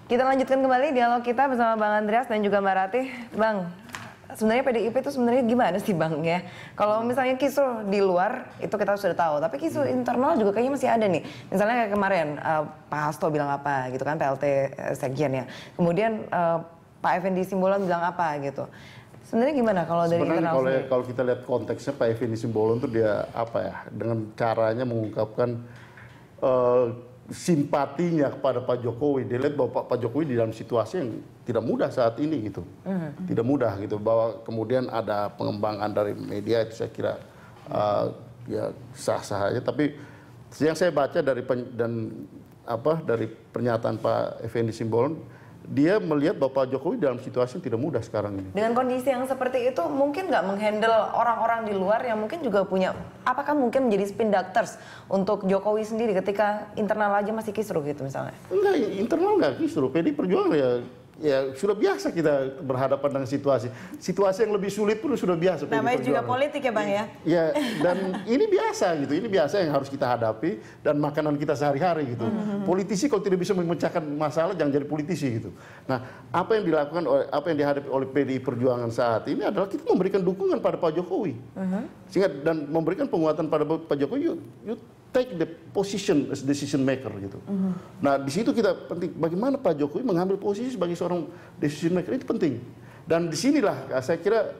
Kita lanjutkan kembali dialog kita bersama Bang Andreas dan juga Mbak Ratih. Bang, sebenarnya PDIP itu sebenarnya gimana sih Bang ya? Kalau misalnya kisruh di luar itu kita sudah tahu, tapi kisruh internal juga kayaknya masih ada nih. Misalnya kayak kemarin Pak Hasto bilang apa gitu kan, PLT Sekjen ya. Kemudian Pak Effendi Simbolon bilang apa gitu. Sebenarnya gimana kalau dari internal? Kalau kita lihat konteksnya, Pak Effendi Simbolon itu dia apa ya, dengan caranya mengungkapkan simpatinya kepada Pak Jokowi. Dia lihat bahwa Pak Jokowi di dalam situasi yang tidak mudah saat ini gitu, tidak mudah gitu. Bahwa kemudian ada pengembangan dari media itu saya kira ya sah-sah aja. Tapi yang saya baca dari dari pernyataan Pak Effendi Simbolon, dia melihat bahwa Pak Jokowi dalam situasi yang tidak mudah sekarang ini. Dengan kondisi yang seperti itu, mungkin nggak menghandle orang-orang di luar yang mungkin juga punya, apakah mungkin menjadi spin doctors untuk Jokowi sendiri ketika internal aja masih kisruh gitu misalnya? Enggak, internal nggak kisruh. PD Perjuangan ya sudah biasa kita berhadapan dengan situasi yang lebih sulit pun sudah biasa. Namanya juga politik ya Bang ya? Ya, dan ini biasa gitu, ini biasa yang harus kita hadapi dan makanan kita sehari-hari gitu. Politisi kalau tidak bisa memecahkan masalah jangan jadi politisi gitu. Nah, apa yang dilakukan apa yang dihadapi oleh PDI Perjuangan saat ini adalah kita memberikan dukungan pada Pak Jokowi. Sehingga dan memberikan penguatan pada Pak Jokowi, you take the position as decision maker gitu. Nah, di situ kita penting bagaimana Pak Jokowi mengambil posisi sebagai seorang decision maker itu penting. Dan disinilah saya kira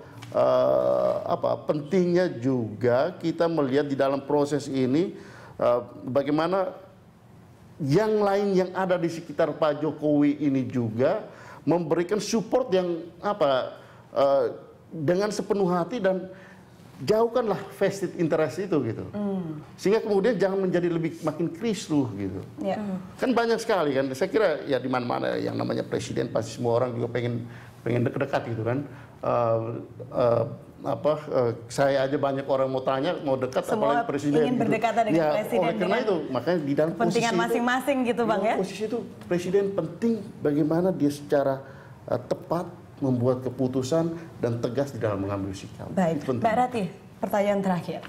pentingnya juga kita melihat di dalam proses ini bagaimana yang lain yang ada di sekitar Pak Jokowi ini juga memberikan support yang dengan sepenuh hati dan jauhkanlah vested interest itu gitu, sehingga kemudian jangan menjadi makin kisruh gitu. Kan banyak sekali kan, saya kira ya di mana-mana yang namanya presiden pasti semua orang juga pengen dekat-dekat gitu kan. Saya aja banyak orang mau tanya mau dekat semua apalagi presiden ingin berdekatan dengan ya, presiden karena itu makanya di dalam kepentingan masing-masing gitu Bang ya. Posisi itu presiden penting bagaimana dia secara tepat membuat keputusan dan tegas di dalam mengambil sikap. Baik, Mbak Ratih, pertanyaan terakhir.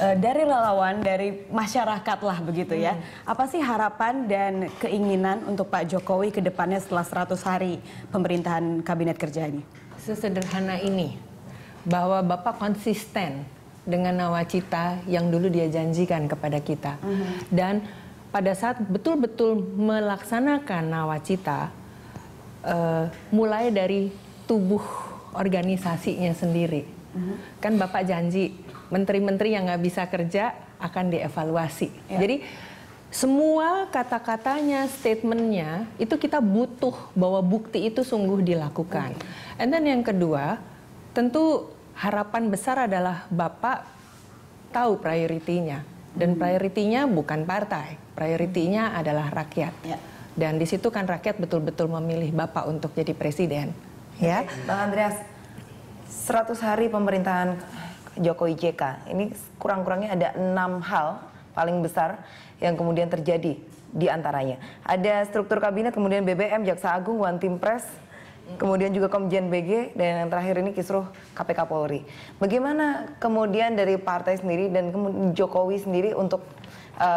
Dari relawan, dari masyarakat lah begitu ya, apa sih harapan dan keinginan untuk Pak Jokowi ke depannya setelah 100 hari pemerintahan Kabinet Kerja ini? Sesederhana ini, bahwa Bapak konsisten dengan nawacita yang dulu dia janjikan kepada kita. Dan pada saat betul-betul melaksanakan nawacita, mulai dari tubuh organisasinya sendiri. Kan Bapak janji menteri-menteri yang nggak bisa kerja akan dievaluasi. Jadi semua kata-katanya, statementnya itu kita butuh bahwa bukti itu sungguh dilakukan. And then yang kedua, tentu harapan besar adalah Bapak tahu prioritinya. Dan prioritinya bukan partai, prioritinya adalah rakyat. Dan di situ kan rakyat betul-betul memilih Bapak untuk jadi presiden. Ya, Bang Andreas, 100 hari pemerintahan Jokowi JK, ini kurang-kurangnya ada 6 hal paling besar yang kemudian terjadi di antaranya. Ada struktur kabinet, kemudian BBM, Jaksa Agung, One Team Press, kemudian juga Komjen BG, dan yang terakhir ini kisruh KPK Polri. Bagaimana kemudian dari partai sendiri dan kemudian Jokowi sendiri untuk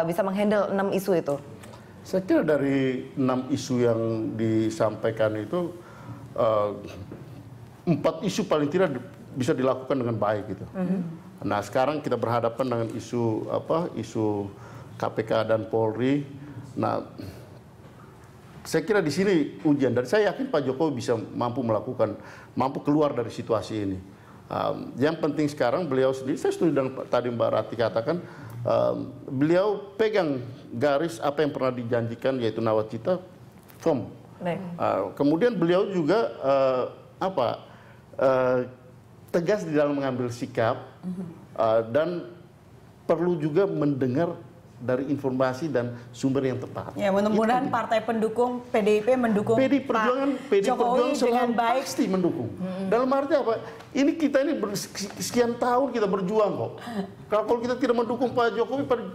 bisa menghandle 6 isu itu? Saya kira dari 6 isu yang disampaikan itu 4 isu paling tidak bisa dilakukan dengan baik gitu. Nah sekarang kita berhadapan dengan isu KPK dan Polri. Nah saya kira di sini ujian dan saya yakin Pak Jokowi bisa mampu keluar dari situasi ini. Yang penting sekarang beliau sendiri, saya setuju dengan tadi Mbak Ratih katakan, beliau pegang garis apa yang pernah dijanjikan yaitu nawacita firm. Kemudian beliau juga tegas di dalam mengambil sikap dan perlu juga mendengar dari informasi dan sumber yang tepat. Ya, mudah-mudahan partai pendukung PDIP mendukung PD Perjuangan selalu baik. Pasti mendukung. Dalam arti apa? Kita ini sekian tahun kita berjuang kok. Kalau kita tidak mendukung Pak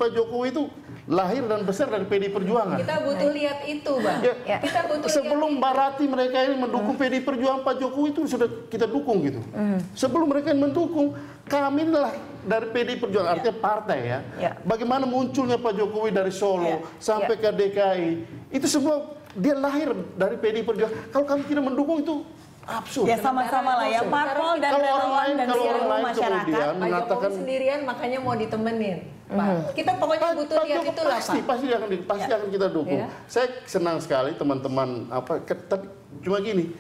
Jokowi itu lahir dan besar dari PD Perjuangan. Kita butuh lihat itu, Bang. Kita butuh sebelum Mbak Ratih mereka ini mendukung PD Perjuangan, Pak Jokowi itu sudah kita dukung gitu. Sebelum mereka mendukung, kami lah dari PD Perjuangan, artinya partai ya. Bagaimana munculnya Pak Jokowi dari Solo sampai ke DKI, itu semua dia lahir dari PDI Perjuangan. Kalau kami tidak mendukung itu absurd. Ya sama-sama lah ya, parpol dan Kalau orang relawan lain- dan kalau seluruh orang lain masyarakat. kemudian Pak mengatakan Jokowi sendirian makanya mau ditemenin. Pak. Kita pokoknya butuh Pak lihat Joko itulah pasti, Pak. pasti akan kita dukung. Ya. Saya senang sekali teman-teman tapi cuma gini,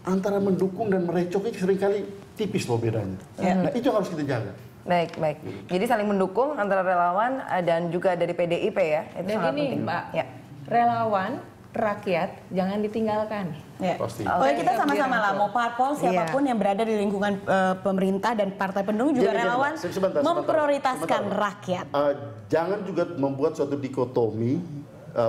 antara mendukung dan merecok itu seringkali tipis loh bedanya. Nah, itu harus kita jaga. Baik, baik. Jadi saling mendukung antara relawan dan juga dari PDIP ya. Itu Dan sangat ini penting. Mbak, Ya. relawan, rakyat jangan ditinggalkan. Ya. Pasti. Pokoknya kita sama-sama lah, mau parpol siapapun yang berada di lingkungan pemerintah dan partai pendukung juga Jadi, relawan sebentar. memprioritaskan rakyat. Jangan juga membuat suatu dikotomi,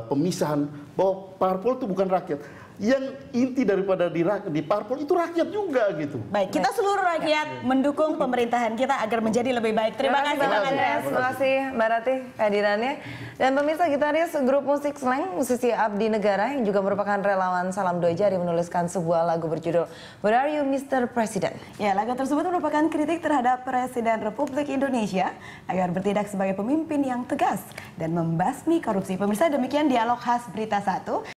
pemisahan bahwa parpol itu bukan rakyat. Yang inti daripada di parpol itu rakyat juga gitu. Baik, kita seluruh rakyat mendukung pemerintahan kita agar menjadi lebih baik. Terima kasih Bang Andreas. Terima kasih Mbak Ratih kehadirannya. Dan pemirsa gitaris grup musik slang, musisi Abdi Negara yang juga merupakan relawan Salam Dua Jari menuliskan sebuah lagu berjudul Where Are You Mr. President? Ya, lagu tersebut merupakan kritik terhadap Presiden Republik Indonesia agar bertindak sebagai pemimpin yang tegas dan membasmi korupsi. Pemirsa, demikian dialog khas Berita 1.